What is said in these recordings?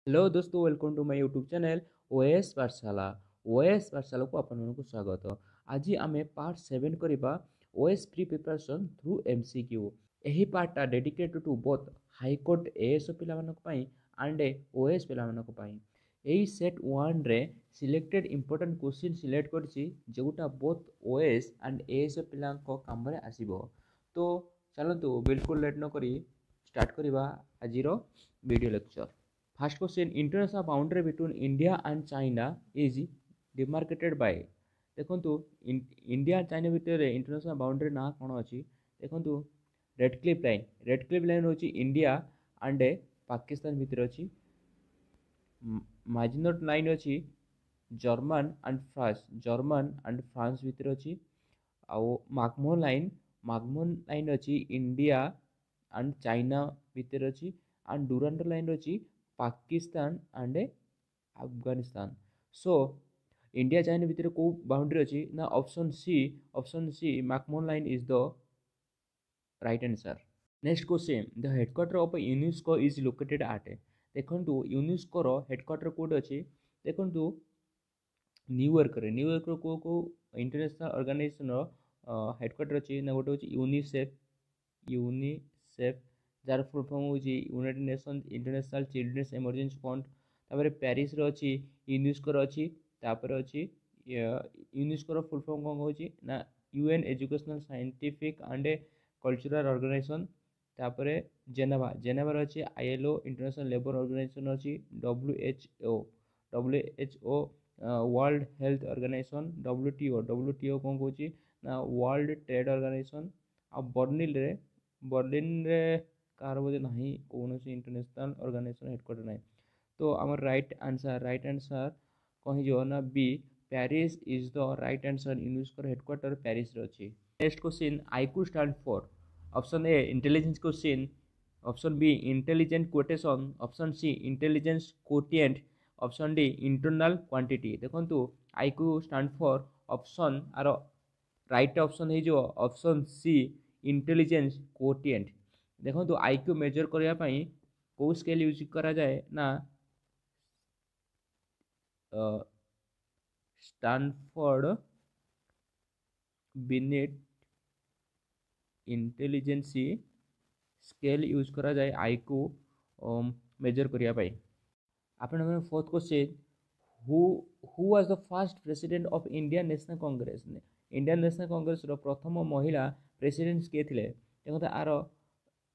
Hello दोस्तों, welcome to my YouTube channel OS Pathshala. OS Pathshala को आपको स्वागत। आज आम पार्ट 7 करवा OS pre preparation through MCQ. यही पार्टा dedicated to both high court AS पाई एंड ओएस पाई। यही सेट 1 रे सिलेक्टेड इंपोर्टेंट क्वेश्चन सिलेक्ट करछि जोटा बोथ ओएस एंड एएस पिलांको काम रे आसीबो। तो चलतु बिल्कुल लेट न करी स्टार्ट करवा आज video lecture. First question, international boundary between India and China is demarcated by। देखो इंडिया और चाइना भितर इंटरनेशनल बाउंड्री ना कौन अच्छी देखो Radcliffe line. Radcliffe line हूँ इंडिया एंड पाकिस्तान भितर अच्छी। माजिनोट लाइन अच्छी जर्मन एंड फ्रांस भितर अच्छी। आउ मागमोन लाइन अच्छी इंडिया एंड चाइना भितर अच्छी। एंड डुरांडो लाइन अच्छी Pakistan and Afghanistan. So India China भितर को बाउंड्री अच्छी ना option C McMahon line is the right answer. Next question, the headquarter of UNESCO is located eight. देखो यूनेस्को रो headquarter code अच्छी देखो न्यूयॉर्क रे। न्यूयॉर्क रो को इंटरनेशनल ऑर्गेनाइजेशन रो हेडक्वार्टर अच्छी ना गोटे होची यूनिसेफ जार फुल फॉर्म होची United nation international children's emergency fund. तापर पेरिस रो अच्छी यूनेस्को रो अच्छी। तापर अच्छी यूनेस्को रो फुल फॉर्म कौन होची ना UN educational scientific and cultural organisation. तापर जेनेवा रो अच्छी आईएलओ इंटरनेशनल लेबर ऑर्गेनाइजेशन अच्छी। WHO world health organisation. WTO कौन होची ना वर्ल्ड ट्रेड ऑर्गेनाइजेशन। आ बर्लिन रे कार बोधे नहीं कौन इंटरनेशनल ऑर्गेनाइजेशन हेडक्वार्टर ना। तो आम राइट आंसर कहीं जो ना B Paris is the right answer. UNESCO headquarter Paris रे अछि। Next question, IQ stand for. Option A intelligence question, option B intelligent quotation, option C intelligence quotient, option D internal quantity. देखो IQ stand for option आर right option हो option C intelligence quotient. देखो IQ measure करने कौ scale use करा जाए ना Stanford Binet intelligency scale use करा जाए आईक्यू मेजर करने। आपण fourth question, who was the first president of Indian National Congress. Indian National Congress रो प्रथम महिला प्रेसिडेंट किए थे। देखो आर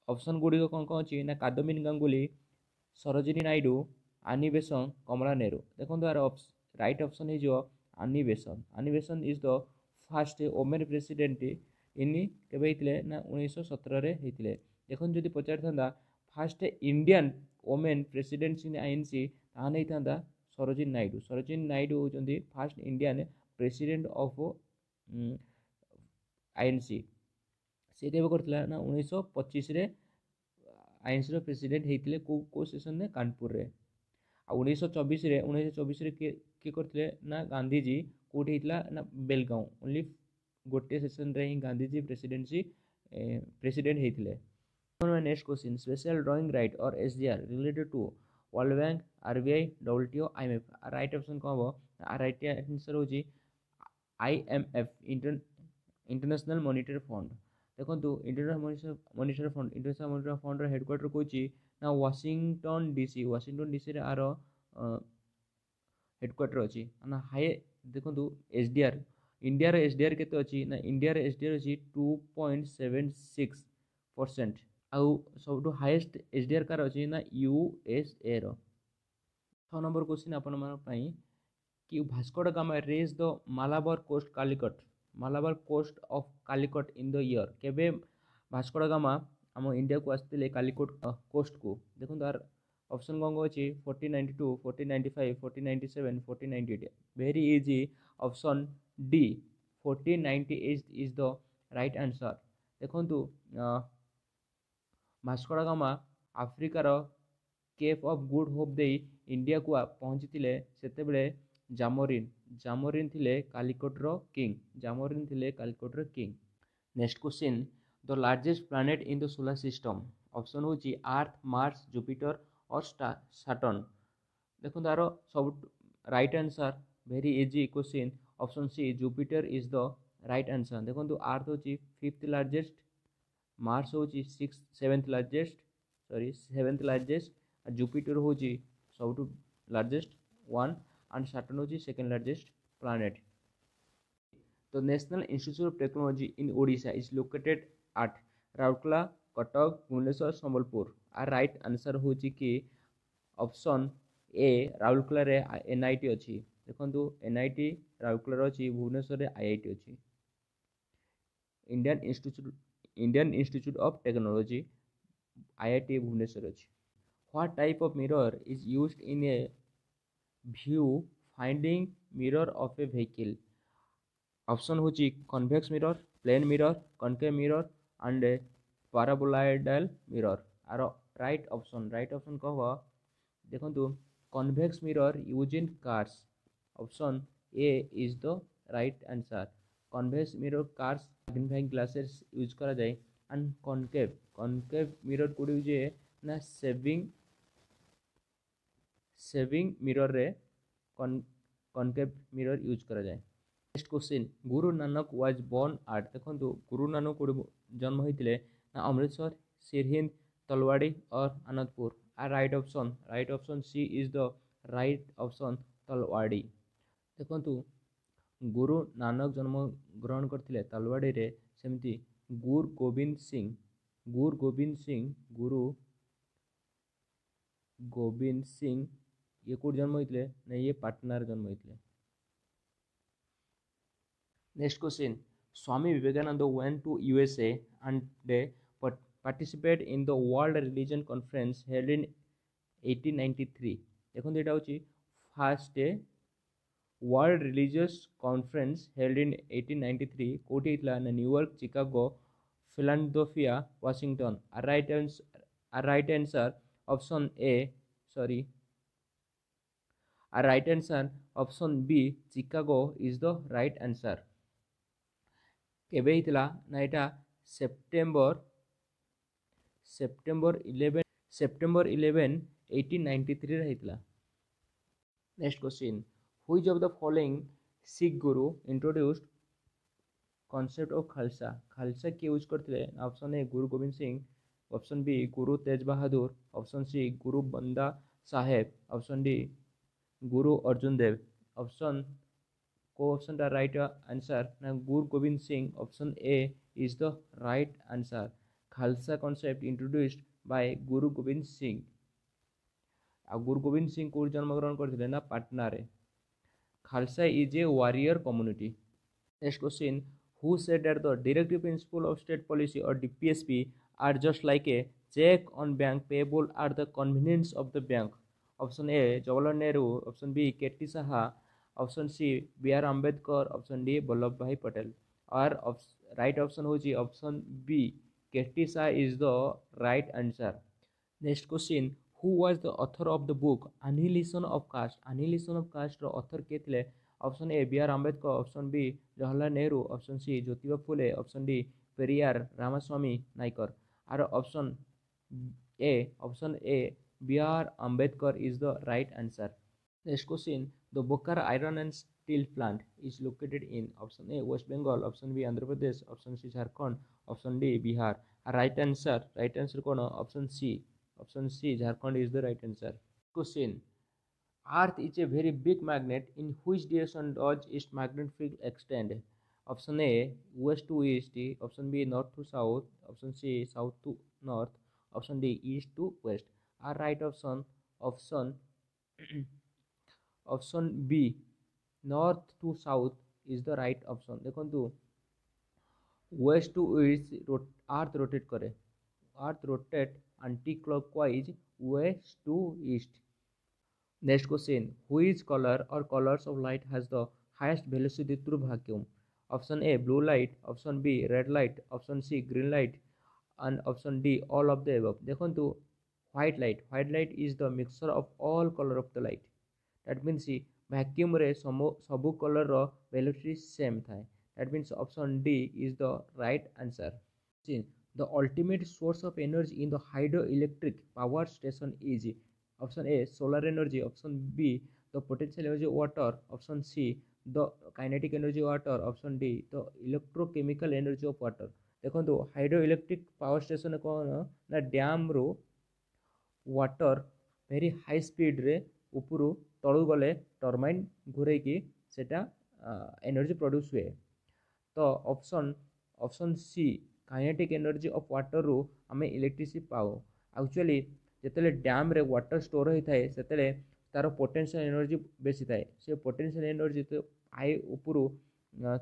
ऑप्शन गुड़िक कौन कौन अच्छी ना कादम्बिनी गांगुली, सरोजिनी नायडू, आनी बेसंत, कमला नेहरू। देखो आर राइट ऑप्शन हो Annie Besant. Annie Besant is the first women president in के ना 1917 होते। देखो जदि पचार था first Indian women president in INC ताने था सरोजिनी नायडू। सरोजिनी नायडू होती first Indian president of INC. से करता ना 1925 आईएनसी प्रेसिडेंट होते को सेशन में कानपुर रे। आ 1924 किए करते ना गांधीजी कौटी होता ना बेलगांव। ओनली गोटे सेशन रे ही गांधीजी प्रेसिडेंट होते। Next question, special drawing right और SDR related to World Bank, RBI, WTO, IMF. Right option कौन हम? राइट आंसर हो आईएमएफ इंटरनेशनल मॉनिटरी फंड। देखो इंटरनेशनल मॉनिटरी फंड हेडक्वार्टर कौन ना वाशिंगटन डीसी। वाशिंगटन डीसी आर हेडक्वार्टर अच्छी ना हाई। देखो एसडीआर इंडिया एसडीआर के अच्छी ना इंडिया एसडीआर अच्छी 2.76%। आउ सब हाईएस्ट एसडीआर कार अच्छी ना यूएसए रो। 6 नंबर क्वेश्चन आपण कि Vasco da Gama reached the Malabar coast Calicut. Malabar coast of Calicut in the year केबे भास्को दा गामा आम इंडिया को आसते कालिकट कोस्ट को। देखो तार ऑप्शन कौन अच्छी 1492, 1495, 1497, 1498। Very easy option D 1498 is the right answer. देखो भास्को दा गामा आफ्रिकार केप ऑफ गुड होप दे इंडिया को पहुँची से जामोरिन थिले कालिकटर king. Next question, the largest planet in the solar system. Option हो अर्थ, मार्स, जुपिटर और सैटर्न। देखो तार सब right answer very easy question option C Jupiter is the right answer. देखो अर्थ होची फिफ्थ लार्जेस्ट, मार्स होची six seventh largest, sorry seventh largest, और Jupiter होची सब लार्जेस्ट वन, एंड सैटर्न होची second largest planet. The National Institute of Technology in Odisha is located at Raurkela, Cuttack, Bhubaneswar, Sambalpur। Uh right answer होची कि option A Rourkela रे NIT अछि। देखंतु NIT Rourkela अछि, भुवनेश्वर रे आईआईटी अछि। Indian Institute of Technology IIT Bhubaneswar अछि। What type of mirror is used in a view finding mirror of a vehicle? Option होची convex mirror, plane mirror, concave mirror and paraboloidal mirror. आर right option कहवा देखंतु convex mirror use in cars. Option A is the right answer. Convex mirror cars magnifying glasses use करा जाए and concave mirror कोड use है ना shaving mirror रे concave mirror use करा जाए। Next question Guru Nanak was born at. देखो Guru Nanak code जन्म होते ना अमृतसर, सिरहिंद, तलवाड़ी और आनंदपुर। आर right option C is the right option Talwari. देखो गुरु नानक जन्म ग्रहण करते तलवाड़ी रे, सेमती गुरु गोविंद सिंह ये कोड जन्म होते ना ये पाटना जन्म होते। Next question. Swami Vivekananda went to USA and they participated in the World Religion Conference held in 1893। देखो ये होची first world religious conference held in 1893 कोठी इतला ना New York, Chicago, Philadelphia, Washington. Right answer option A sorry right answer option B Chicago is the right answer. केबे हितला ना एटा सेप्टेम्बर 11 1893 रे हितला। Next question which of the following Sikh guru introduced concept of Khalsa के यूज करते? Option A Guru Govind Singh, option B Guru Tej Bahadur, option C गुरु बंदा साहेब, option D Guru Arjun Dev. Option the right answer ना गुरु Govind Singh. Option A is the right answer. Khalsa concept introduced by गुरु गोविंद सिंह। गुरु गोविंद सिंह को जन्म ग्रहण करते ना पाटना रे। Khalsa is a warrior community. Next question who said that the directive principle of state policy or DPSP are just like a cheque on bank payable are the convenience of the bank? Option A Jawaharlal Nehru, option B KT Shah, option C B R Ambedkar, option D Vallabh bhai Patel. और right option होची option B KT Shah is the right answer. Next question who was the author of the book annihilation of caste? Annihilation of caste रो author के थे? Option A B R Ambedkar, option B Jawaharlal Nehru, option C Jyotiba Phule, option D Periyar Ramaswamy Naicker. और option A B R Ambedkar is the right answer. Next question. The Bokaro Iron and Steel Plant is located in option A West Bengal, option B Andhra Pradesh, option C Jharkhand, option D Bihar। Right answer कौन? Option C Jharkhand is the right answer। Question. Earth is a very big magnet. In which direction does its magnetic field extend? Option A west to east, option B north to south, option C south to north, option D east to west। Right option option B north to south is the right option. देखो west to east Earth rotate करे, Earth rotate anti clockwise west to east. Next question which colour or colours of light has the highest velocity through vacuum? Option A blue light, option B red light, option C green light and option D all of the above. देखो white light is the mixture of all colour of the light. That means vacuum रे सबु colour रो velocity same थाए। That means option D is the right answer। The ultimate source of energy in the hydroelectric power station is Option A, solar energy. Option B, the potential energy of water. Option C, the kinetic energy of water. Option D, the electrochemical energy of water. ଦେଖନ୍ତୁ hydro electric power station କ'ଣ ନା ଡ୍ୟାମ୍ରୁ water very high ସ୍ପିଡ଼ରେ ଉପରୁ ତଳୁ ଗଲେ turbine ଘୁରେଇକି ସେଟା energy produce ହୁଏ। ତ option C kinetic energy of ୱାଟରରୁ ଆମେ ଇଲେକ୍ଟ୍ରିସିଟି ପାଉ। ଆକ୍ଚୁଆଲି ଯେତେବେଳେ ଡ୍ୟାମ୍ରେ ୱାଟର ଷ୍ଟୋର୍ ହୋଇଥାଏ ସେତେବେଳେ ତାର ପୋଟେନ୍ସିଆଲ୍ ଏନର୍ଜି ବେଶୀ ଥାଏ। ସେ ପୋଟେନ୍ସିଆଲ୍ ଏନର୍ଜି ହାଇ ଉପରୁ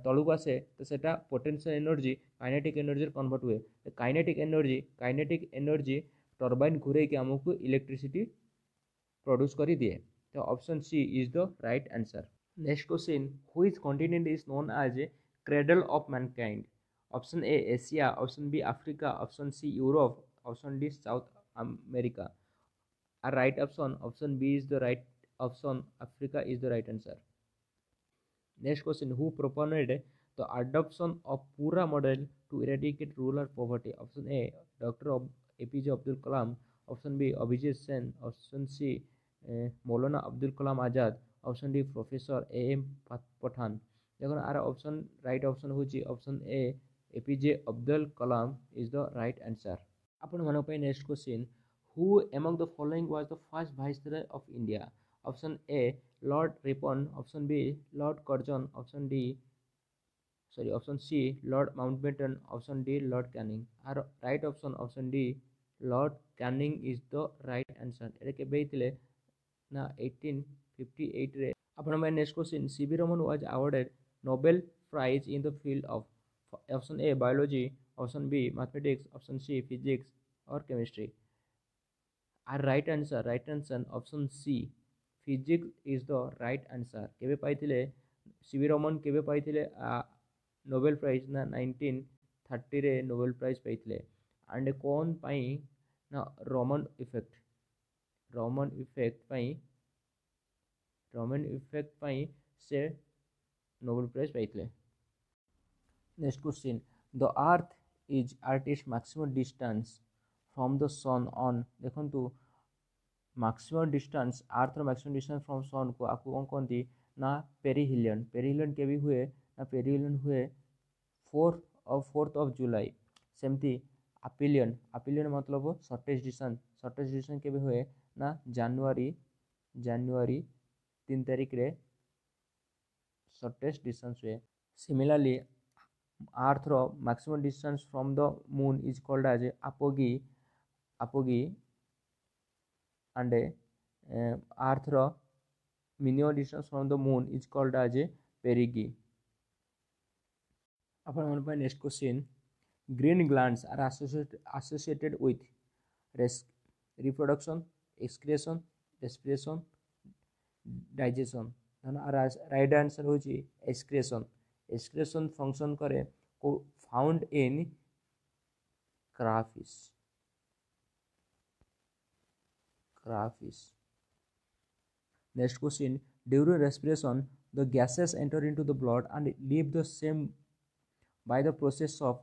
ତଳକୁ ଆସେ ତ ସେଟା ପୋଟେନ୍ସିଆଲ୍ ଏନର୍ଜି କାଇନେଟିକ୍ ଏନର୍ଜିରେ କନଭର୍ଟ ହୁଏ। କାଇନେଟିକ୍ ଏନର୍ଜି ଟର୍ବାଇନ୍ ଘୁରେଇକି ଆମକୁ ଇଲେକ୍ଟ୍ରିସିଟି ପ୍ରଡ୍ୟୁସ୍ କରିଦିଏ। ତ option C is the right answer. Next question, which continent is known as A cradle of mankind? Option A Asia, option B Africa, option C Europe, option D south America. Our right option B is the right option. Africa is the right answer. Next question, who proponed the adoption of Pura model to eradicate rural poverty? Option A, Dr. APJ Abdul Kalam. Option B, Abhijit Sen. Option C, Maulana Abdul Kalam Azad. Option D, Professor A.M. Pathan. देखो are option right option होची option A APJ Abdul Kalam is the right answer. आपण मन पे next question, who among the following was the first viceroy of India? Option A, Lord Ripon. Option B, Lord Curzon. Option C, Lord Mountbatten. Option D, Lord Canning. Our right option D, Lord Canning is the right answer। एटा केबे हितले ना 1858 रे। आपण my next question, CV Raman was awarded Nobel Prize in the field of option A, biology. Option B, mathematics. Option C, physics or chemistry। Our right answer option C, physics is the right answer। केबे पाइथिले CV Raman केबे पाइथिले Nobel prize ना 1930 रे Nobel prize पाइथिले। And कोन पाई ना Raman effect पाई से नोबेल प्राइज पाइथिले। Next question, the Earth is at its maximum distance from the sun on। देखु maximum distance Earth maximum distance from sun को आपको कौन कहती ना पेरिहिलियन के भी हुए ना पेरिहिलियन हुए 4th of जुलाई। सेमती आपिलियन मतलब शॉर्टेस्ट डिस्टेंस के भी हुए ना जनवरी 3 तारीख रे शॉर्टेस्ट डिस्टेंस हुए। सिमिलरली अर्थ रो maximum distance from the moon is called as apogee and earth ro minimum distance from the moon is called as a perigee। अपन मन पे next question, green glands are associated with reproduction, excretion, respiration, digestion। Right answer होची excretion function करे को found in crayfish। Next question, during respiration the gases enter into the blood and leave the same by the process of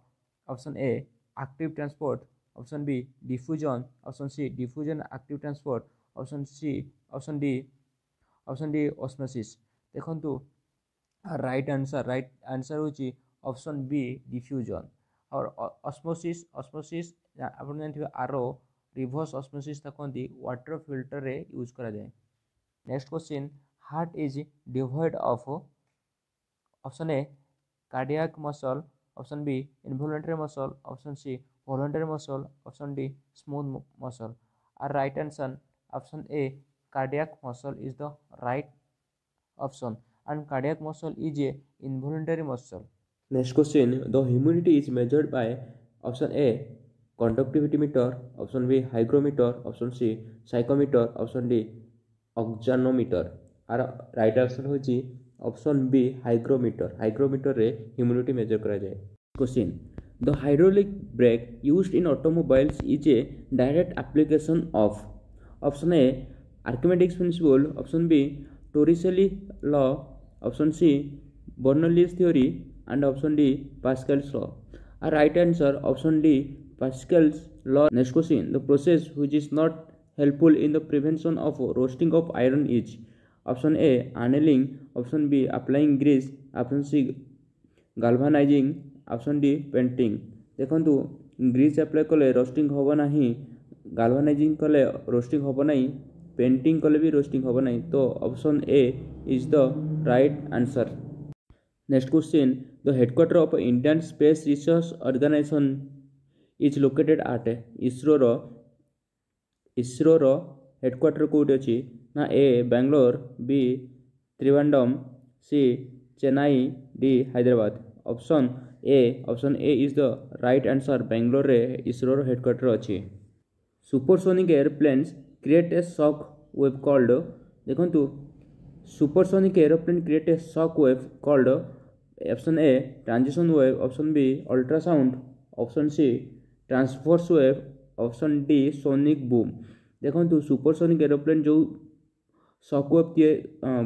option A, active transport, option B, diffusion, option C, diffusion active transport, option D osmosis। देखंतु right answer होची option B diffusion. और osmosis आपण जानथिबे आरो reverse osmosis कहती water filter रे use करा जाए। Next question, heart is devoid of option A cardiac muscle, option B involuntary muscle, option C voluntary muscle, option D smooth muscle. आर right answer option A cardiac muscle is the right option and cardiac muscle is a involuntary muscle। Next question, the humidity is measured by option A, conductivity meter, option B, hygrometer, option C, psychometer, option D, oxynometer। आर right answer होची option B hygrometer रे humidity measure करा जाए। Question, the hydraulic brake used in automobiles is a direct application of option A, Archimedes principle, option B, Torricelli law, option C, Bernoulli's theory, and option D, Pascal's law। Our right answer option D, Pascal's law। Next question, the process which is not helpful in the prevention of roasting of iron is? Option A annealing, option B applying grease, option C galvanizing, option D painting. देखो Greece apply कले roasting हम ना, गाल्वानाइजिंग कले roasting हम ना, painting कले भी roasting हम ना, तो option A is the right answer. Next question, the headquarter of Indian Space Research Organisation is located at? इसरोर हेडक्वार्टर कौटी अच्छी ना? A Bangalore, B Trivandrum, C Chennai, D Hyderabad. Option A is the right answer. Bangalore रे इसरोर हेडक्वार्टर अच्छी। Supersonic airplanes create a shock wave called? देखो supersonic airplane create a shock wave called? Option A transition wave, option B ultrasound, option C transverse wave, option D sonic boom. देखो supersonic aeroplane जो shock wave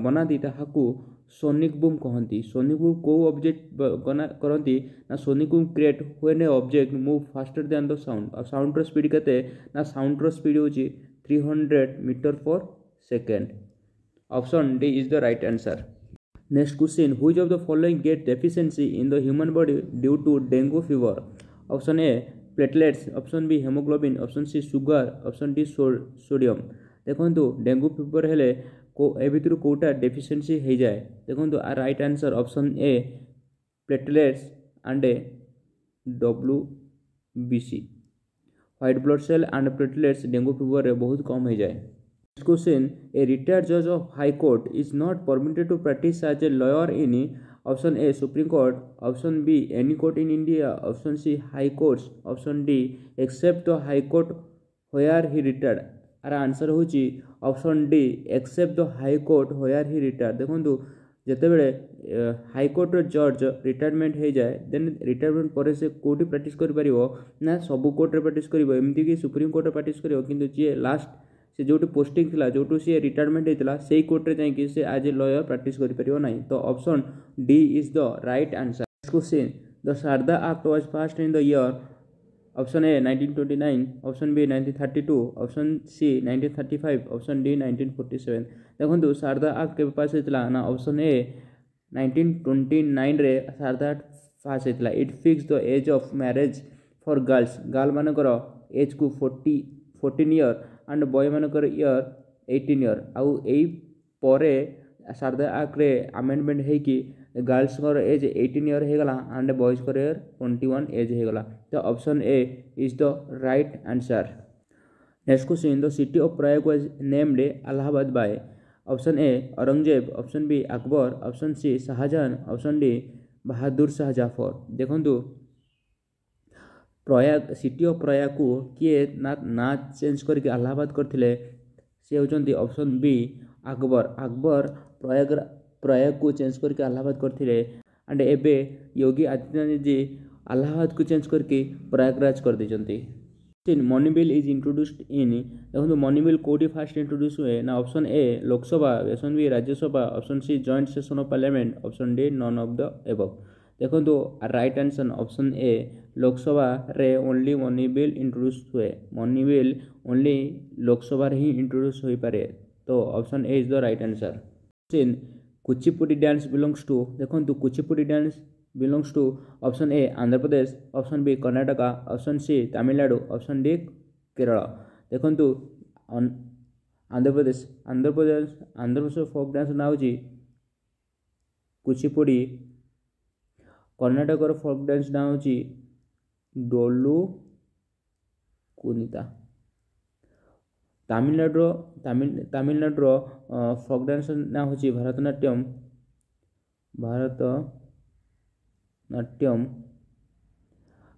बनाती ताकू sonic boom कहती। Sonic boom को object करती ना? Sonic boom create when a object move faster than the sound. और sound speed केते ना? साउंड स्पीड होची 300 मीटर पर second. Option D is the right answer. Next question, which of the following get deficiency in the human body due to dengue fever? Option A platelets, option B haemoglobin, option C sugar, option D sodium. देखो dengue fever हेले ए भितर कौटा deficiency हो जाए? देखो आ right answer option A platelets and WBC। White blood cell and platelets dengue fever रे बहुत कम हो जाए। नेक्स्ट क्वेश्चन, ए रिटायर्ड जज of high court is not permitted to practise as a lawyer in? Option A Supreme Court, option B any court in India, option C high courts, option D except the high court where he retired. आर answer होची option D except the high court where he retired. देखो जितेबले high court जज retirement हो जाए then retirement पर से कौटी practice कर ना? सब कोर्ट रे प्रैक्टिस कर, एमती कि सुप्रीम कोर्ट प्रैक्टिस कर, कि जी लास्ट से जो पोस्टिंग थी जो सी रिटायरमेंट होता से कोर्ट रे जाकि से एज ए लॉयर प्रैक्टिस कर ना। तो option D is the right answer. Question, the Sharda act was passed in the year? Option A 1929, option B 1932, option C 1935, option D 1947। देखो शारदा एक्ट के पास होता ना? ऑप्शन ए 1929 रे शारदा एक्ट पास होता। It fix the age of marriage for girls. Girl मानकर age को 14 year and boy मानकर year 18 year. आउ एई परे शारदा एक्ट रे अमेंडमेंट होगी गर्ल्स एज 18 ईयर हो गला एंड बॉयज को 21 एज हो गला। तो option A is the right answer. Next question, the city of Prayag was named Allahabad by? Option A Aurangzeb, option B Akbar, option C Shahjahan, option D Bahadur Shah Zafar. देखो प्रयाग सिटी ऑफ प्रयाग को किए ना चेंज करके इलाहाबाद करते सी होती ऑप्शन बी अकबर। अकबर प्रयाग को चेंज करके इलाहाबाद करते एंड एबे योगी आदित्यनाथ जी इलाहाबाद को चेंज करके प्रयागराज कर देते। Money bill is introduced in? देखो मनी बिल कौटी फास्ट इंट्रोड्यूस हुए ना? Option A Lok Sabha, option B Rajya Sabha, option C joint session of parliament, option D none of the above. देखो right answer option A Lok Sabha रे ओनली मनी बिल इंट्रोड्यूस हुए। Money bill only Lok Sabha ही introduce हो पारे। तो option A is the right answer. Kuchipudi dance belongs to? देखो Kuchipudi dance belongs to option A Andhra Pradesh, option B Karnataka, option C Tamil Nadu, option D Kerala. देखो आंध्र प्रदेश folk dance ना हो कुचिपुड़ी, कर्नाटक फोक डांस ना हो डोलू कुनिता, तमिलनाडु फोक डांस ना हो भरतनाट्यम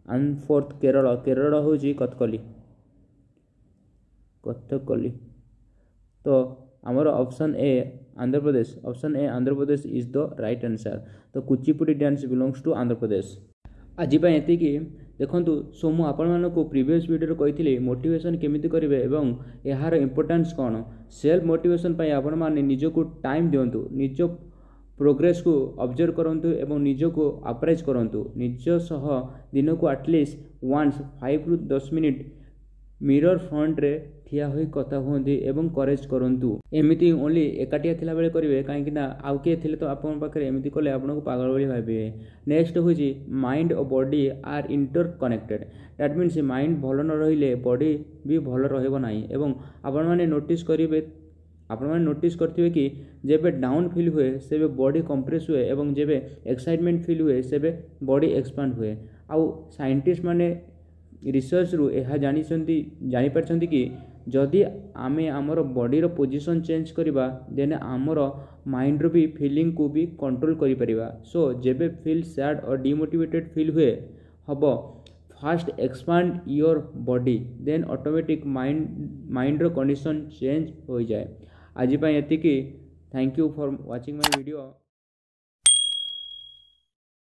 एंड फोर्थ केरल हूँ कथकली। तो आमर option A Andhra Pradesh is the right answer. तो Kuchipudi dance belongs to Andhra Pradesh. आज ये देखो सो मु आपण मानक प्रीवियस वीडियो कही मोटिवेशन केमिति करेंगे एवं यार इंपोर्टेंस कौन। सेल्फ मोटिवेशन पाई आपण माने निजको टाइम दिंतु, निज प्रोग्रेस को ऑब्जर्व करंतु एवं निज को अप्राइज करंतु। निज सह दिन को एटलिस्ट वन्स 5 ରୁ 10 मिनिट मिरर फ्रंट रे ठिया होई कथा हुଅନ୍ତି ଏବଂ କରେଜ କରନ୍ତୁ। ଏମିତି ଓନ୍ଲି ଏକାଟିଆ ଥିଲାବେଳେ କରିବେ, କାହିଁକିନା ଆଉ କିଏ ଥିଲେ ତ ଆପଣଙ୍କ ପାଖରେ ଏମିତି କଲେ ଆପଣଙ୍କୁ ପାଗଳ ଭଳି ଭାବିବେ। ନେକ୍ସଟ ହେଉଛି mind O body R inter connected. That means mind ଭଲ ନ ରହିଲେ ବଡି ବି ଭଲ ରହିବ ନାହିଁ। ଏବଂ ଆପଣମାନେ ନୋଟିସ୍ କରିଥିବେ କି ଯେବେ ଡାଉନ୍ ଫିଲ୍ ହୁଏ ସେବେ ବଡି କମ୍ପ୍ରେସ ହୁଏ ଏବଂ ଯେବେ ଏକ୍ସାଇଟମେଣ୍ଟ ଫିଲ୍ ହୁଏ ସେବେ ବଡି ଏକ୍ସପାଣ୍ଡ ହୁଏ। ଆଉ ସାଇଣ୍ଟିଷ୍ଟ ମାନେ ରିସର୍ଚ୍ଚରୁ ଏହା ଜାଣିପାରିଛନ୍ତି କି ଯଦି ଆମେ ଆମର ବଡ଼ିର ପୋଜିସନ୍ ଚେଞ୍ଜ କରିବା ଦେନ୍ ଆମର ମାଇଣ୍ଡର ବି ଫିଲିଙ୍ଗକୁ ବି କଣ୍ଟ୍ରୋଲ କରିପାରିବା। ସୋ ଯେବେ ଫିଲ୍ ସ୍ୟାଡ୍ ଓ ଡିମୋଟିଭେଟେଡ୍ ଫିଲ୍ ହବ fast expand your body, then automatic ମାଇଣ୍ଡର କଣ୍ଡିସନ୍ ଚେଞ୍ଜ ହୋଇଯାଏ। ଆଜି ପାଇଁ ଏତିକି। Thank you for watching my video.